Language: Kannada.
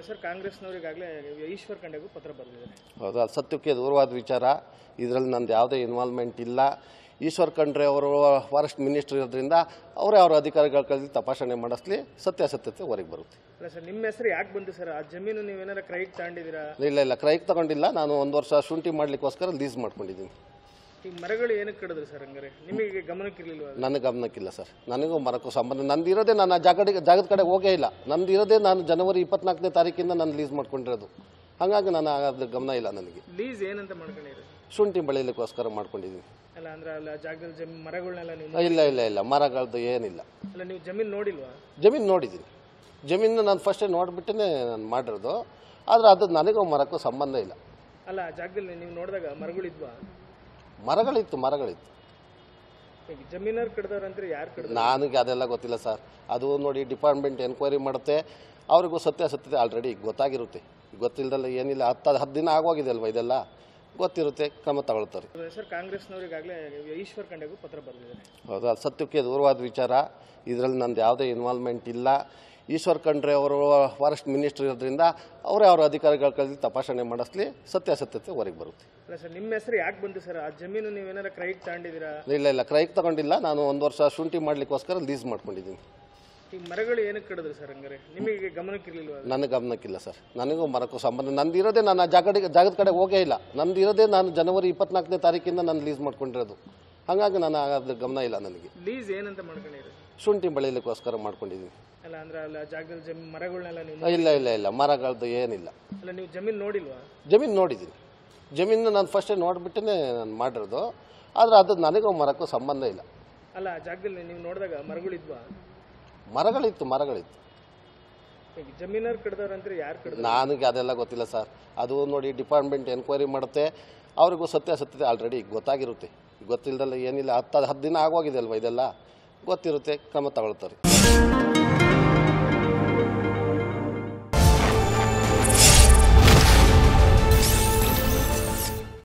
ಸರ್ ಕಾಂಗ್ರೆಸ್ನವರಿಗಾಗಲೇ ಈಶ್ವರ್ ಖಂಡೆಗೂ ಪತ್ರ ಬರೆದಿದ್ದಾರೆ. ಹೌದು, ಅದು ಸತ್ಯಕ್ಕೆ ದೂರವಾದ ವಿಚಾರ. ಇದರಲ್ಲಿ ನಂದು ಯಾವುದೇ ಇನ್ವಾಲ್ವ್ಮೆಂಟ್ ಇಲ್ಲ. ಈಶ್ವರ್ ಖಂಡ್ರೆ ಅವರು ಫಾರೆಸ್ಟ್ ಮಿನಿಸ್ಟರ್ ಇರೋದ್ರಿಂದ ಅವರೇ ಅವರ ಅಧಿಕಾರಿಗಳ ಕೈಲಿ ತಪಾಸಣೆ ಮಾಡಿಸ್ಲಿ, ಸತ್ಯಾಸತ್ಯತೆ ಹೊರಗೆ ಬರುತ್ತೆ. ಅಲ್ಲ ಸರ್, ನಿಮ್ಮ ಹೆಸರು ಯಾಕೆ ಬಂತು ಸರ್? ಆ ಜಮೀನು ನೀವೇನಾರ ಕ್ರೈಗೆ ತಗೊಂಡಿದ್ದೀರಾ? ಇಲ್ಲ, ಕ್ರೈಗೆ ತಗೊಂಡಿಲ್ಲ. ನಾನು 1 ವರ್ಷ ಶುಂಠಿ ಮಾಡಲಿಕ್ಕೋಸ್ಕರ ಲೀಸ್ ಮಾಡ್ಕೊಂಡಿದ್ದೀನಿ. ಈ ಮರಗಳು ಏನಕ್ಕೆ ಕಡಿದ್ರು ಸರ್? ಹಂಗಾರೆ ನಿಮಗೆ ಗಮನಕ್ಕಿರಲಿಲ್ವಾ? ನನಗೆ ಗಮನಕ್ಕಿಲ್ಲ ಸರ್. ನನಗೂ ಮರಕ್ಕೂ ಸಂಬಂಧ. ನಂದಿರೋದೇ ನಾನು ಆ ಜಾಗದ ಕಡೆ ಹೋಗೇ ಇಲ್ಲ. ನಂದಿರೋದೇ ನಾನು ಜನವರಿ 24ನೇ ತಾರೀಕಿಂದ ನಾನು ಲೀಸ್ ಮಾಡ್ಕೊಂಡಿರೋದು. ಹಾಗಾಗಿ ನಾನು ಅದ್ರ ಗಮನ ಇಲ್ಲ ನನಗೆ. ಲೀಸ್ ಏನಂತ ಮಾಡ್ಕೊಂಡಿರಿ? ಶುಂಠಿ ಬೆಳೀಲಿಕ್ಕೋಸ್ಕರ ಮಾಡ್ಕೊಂಡಿದ್ದೀನಿ. ಅಲ್ಲ ಅಂದ್ರೆ ಅಲ್ಲ ಜಾಗದಲ್ಲಿ ಮರಗಳನ್ನೆಲ್ಲ ನೀವು ಇಲ್ಲ ಮರಗಳದ್ದು ಏನಿಲ್ಲ. ಅಲ್ಲ ನೀವು ಜಮೀನು ನೋಡಿಲ್ವಾ? ಜಮೀನು ನೋಡಿದ್ದೀನಿ. ಜಮೀನು ನಾನು ಫಸ್ಟೇ ನೋಡಿಬಿಟ್ಟೇ ನಾನು ಮಾಡಿರೋದು. ಆದರೆ ಅದು ನನಗೂ ಮರಕ್ಕೂ ಸಂಬಂಧ ಇಲ್ಲ. ಅಲ್ಲ ಆ ಜಾಗದಲ್ಲಿ ನೀವು ನೋಡಿದಾಗ ಮರಗಳಿದ್ವಾ? ಮರಗಳಿತ್ತು. ಜಮೀನವ್ರು ಕಡ್ದವ್ರಂದ್ರೆ ಯಾರು ಕಡ್ದ? ನನಗೆ ಅದೆಲ್ಲ ಗೊತ್ತಿಲ್ಲ ಸರ್. ಅದು ನೋಡಿ ಡಿಪಾರ್ಟ್ಮೆಂಟ್ ಎನ್ಕ್ವೈರಿ ಮಾಡುತ್ತೆ. ಅವ್ರಿಗೂ ಸತ್ಯಾಸತ್ಯತೆ ಆಲ್ರೆಡಿ ಗೊತ್ತಾಗಿರುತ್ತೆ. ಗೊತ್ತಿಲ್ಲದಲ್ಲ ಏನಿಲ್ಲ. 10 ದಿನ ಆಗೋಗಿದೆ ಅಲ್ವಾ, ಇದೆಲ್ಲ ಗೊತ್ತಿರುತ್ತೆ, ಕ್ರಮ ತಗೊಳ್ತಾರೆ. ಸರ್ ಕಾಂಗ್ರೆಸ್ನವರಿಗಾಗಲೇ ಈಶ್ವರ್ ಖಂಡೆಗೂ ಪತ್ರ ಬರೆದಿದ್ದಾರೆ. ಹೌದು, ಅದು ಸತ್ಯಕ್ಕೆ ದೂರವಾದ ವಿಚಾರ. ಇದರಲ್ಲಿ ನಂದು ಯಾವುದೇ ಇನ್ವಾಲ್ವ್ಮೆಂಟ್ ಇಲ್ಲ. ಈಶ್ವರ್ ಖಂಡ್ರೆ ಅವರು ಫಾರೆಸ್ಟ್ ಮಿನಿಸ್ಟರ್ ಇರೋದ್ರಿಂದ ಅವರೇ ಅವರ ಅಧಿಕಾರಿಗಳ ಕೈಲಿ ತಪಾಸಣೆ ಮಾಡಿಸ್ಲಿ, ಸತ್ಯಾಸತ್ಯತೆ ಹೊರಗೆ ಬರುತ್ತೆ. ಅಲ್ಲ ಸರ್, ನಿಮ್ಮ ಹೆಸರು ಯಾಕೆ ಬಂತು ಸರ್? ಆ ಜಮೀನು ನೀವೇನಾರ ಕ್ರೈಗೆ ತಗೊಂಡಿದ್ದೀರಾ? ಇಲ್ಲ, ಕ್ರೈಗೆ ತಗೊಂಡಿಲ್ಲ. ನಾನು 1 ವರ್ಷ ಶುಂಠಿ ಮಾಡಲಿಕ್ಕೋಸ್ಕರ ಲೀಸ್ ಮಾಡ್ಕೊಂಡಿದ್ದೀನಿ. ಈ ಮರಗಳು ಏನಕ್ಕೆ ಕಡಿದ್ರು ಸರ್? ಹಂಗಾರೆ ನಿಮಗೆ ಗಮನಕ್ಕಿರಲಿಲ್ವಾ? ನನಗೆ ಗಮನಕ್ಕಿಲ್ಲ ಸರ್. ನನಗೂ ಮರಕ್ಕೂ ಸಂಬಂಧ. ನಂದಿರೋದೇ ನಾನು ಆ ಜಾಗದ ಕಡೆ ಹೋಗೇ ಇಲ್ಲ. ನಂದಿರೋದೇ ನಾನು ಜನವರಿ 24ನೇ ತಾರೀಕಿಂದ ನಾನು ಲೀಸ್ ಮಾಡ್ಕೊಂಡಿರೋದು. ಹಾಗಾಗಿ ನಾನು ಅದ್ರ ಗಮನ ಇಲ್ಲ ನನಗೆ. ಲೀಸ್ ಏನಂತ ಮಾಡ್ಕೊಂಡಿರಿ? ಶುಂಠಿ ಬೆಳೀಲಿಕ್ಕೋಸ್ಕರ ಮಾಡ್ಕೊಂಡಿದ್ದೀನಿ. ಅಲ್ಲ ಅಂದ್ರೆ ಅಲ್ಲ ಜಾಗದಲ್ಲಿ ಮರಗಳನ್ನೆಲ್ಲ ನೀವು ಇಲ್ಲ ಮರಗಳದ್ದು ಏನಿಲ್ಲ. ಅಲ್ಲ ನೀವು ಜಮೀನು ನೋಡಿಲ್ವಾ? ಜಮೀನು ನೋಡಿದ್ದೀನಿ. ಜಮೀನು ನಾನು ಫಸ್ಟೇ ನೋಡಿಬಿಟ್ಟೇ ನಾನು ಮಾಡಿರೋದು. ಆದರೆ ಅದು ನನಗೂ ಮರಕ್ಕೂ ಸಂಬಂಧ ಇಲ್ಲ. ಅಲ್ಲ ಆ ಜಾಗದಲ್ಲಿ ನೀವು ನೋಡಿದಾಗ ಮರಗಳಿದ್ವಾ? ಮರಗಳಿತ್ತು. ಜಮೀನವ್ರು ಕಡ್ದವ್ರಂದ್ರೆ ಯಾರು ಕಡ್ದ? ನನಗೆ ಅದೆಲ್ಲ ಗೊತ್ತಿಲ್ಲ ಸರ್. ಅದು ನೋಡಿ ಡಿಪಾರ್ಟ್ಮೆಂಟ್ ಎನ್ಕ್ವೈರಿ ಮಾಡುತ್ತೆ. ಅವ್ರಿಗೂ ಸತ್ಯಾಸತ್ಯತೆ ಆಲ್ರೆಡಿ ಗೊತ್ತಾಗಿರುತ್ತೆ. ಗೊತ್ತಿಲ್ಲದಲ್ಲ ಏನಿಲ್ಲ. 10 ದಿನ ಆಗೋಗಿದೆ ಅಲ್ವಾ, ಇದೆಲ್ಲ ಗೊತ್ತಿರುತ್ತೆ, ಕ್ರಮ ತಗೊಳ್ತಾರೆ.